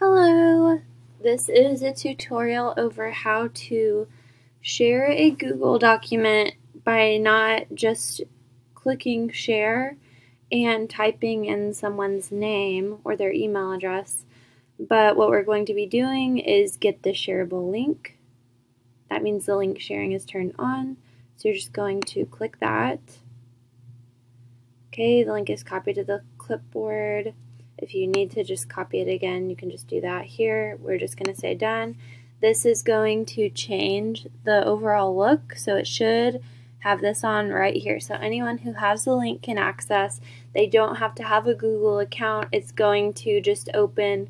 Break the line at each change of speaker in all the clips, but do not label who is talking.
Hello! This is a tutorial over how to share a Google document by not just clicking share and typing in someone's name or their email address, but what we're going to be doing is get the shareable link. That means the link sharing is turned on, so you're just going to click that. Okay, the link is copied to the clipboard. If you need to just copy it again, you can just do that here. We're just going to say done. This is going to change the overall look, so it should have this on right here. So anyone who has the link can access. They don't have to have a Google account. It's going to just open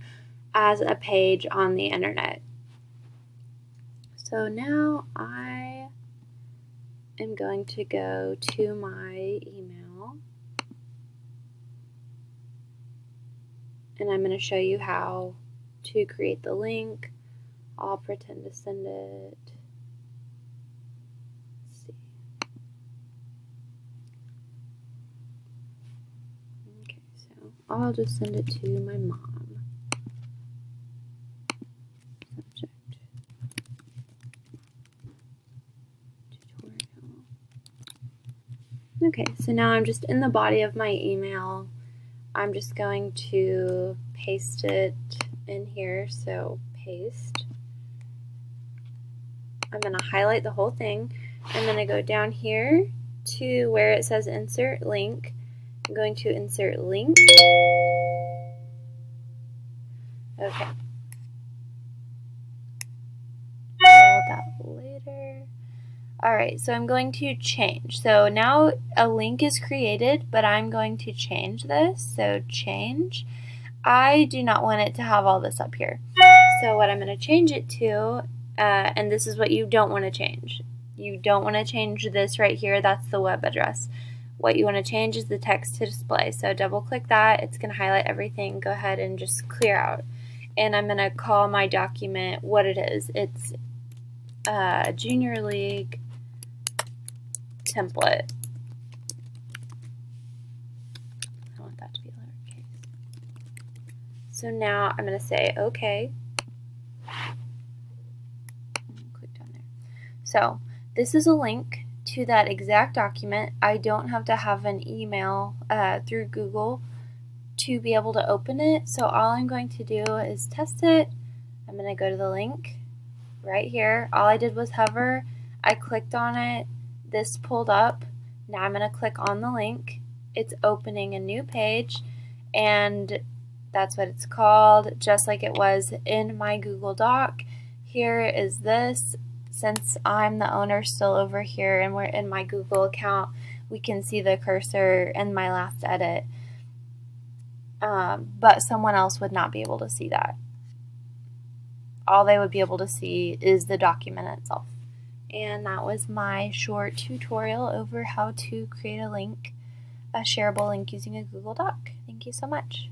as a page on the internet. So now I am going to go to my email. And I'm going to show you how to create the link. I'll pretend to send it. Let's see. Okay, so I'll just send it to my mom. Subject. Tutorial. Okay, so now I'm just in the body of my email. I'm just going to paste it in here, so paste. I'm going to highlight the whole thing. I'm going to go down here to where it says insert link. I'm going to insert link. Okay. Deal with that later. Alright, so I'm going to change. So now a link is created, but I'm going to change this. So change. I do not want it to have all this up here. So what I'm going to change it to, and this is what you don't want to change. You don't want to change this right here. That's the web address. What you want to change is the text to display. So double click that. It's going to highlight everything. Go ahead and just clear out. And I'm going to call my document what it is. It's Junior League template. I want that to be lowercase. So now I'm going to say OK. Click down there. So this is a link to that exact document. I don't have to have an email through Google to be able to open it. So all I'm going to do is test it. I'm going to go to the link right here. All I did was hover. I clicked on it. This pulled up. Now I'm going to click on the link. It's opening a new page, and that's what it's called, just like it was in my Google Doc. Here is this. Since I'm the owner still over here and we're in my Google account, we can see the cursor in my last edit. But someone else would not be able to see that. All they would be able to see is the document itself. And that was my short tutorial over how to create a link, a shareable link using a Google Doc. Thank you so much.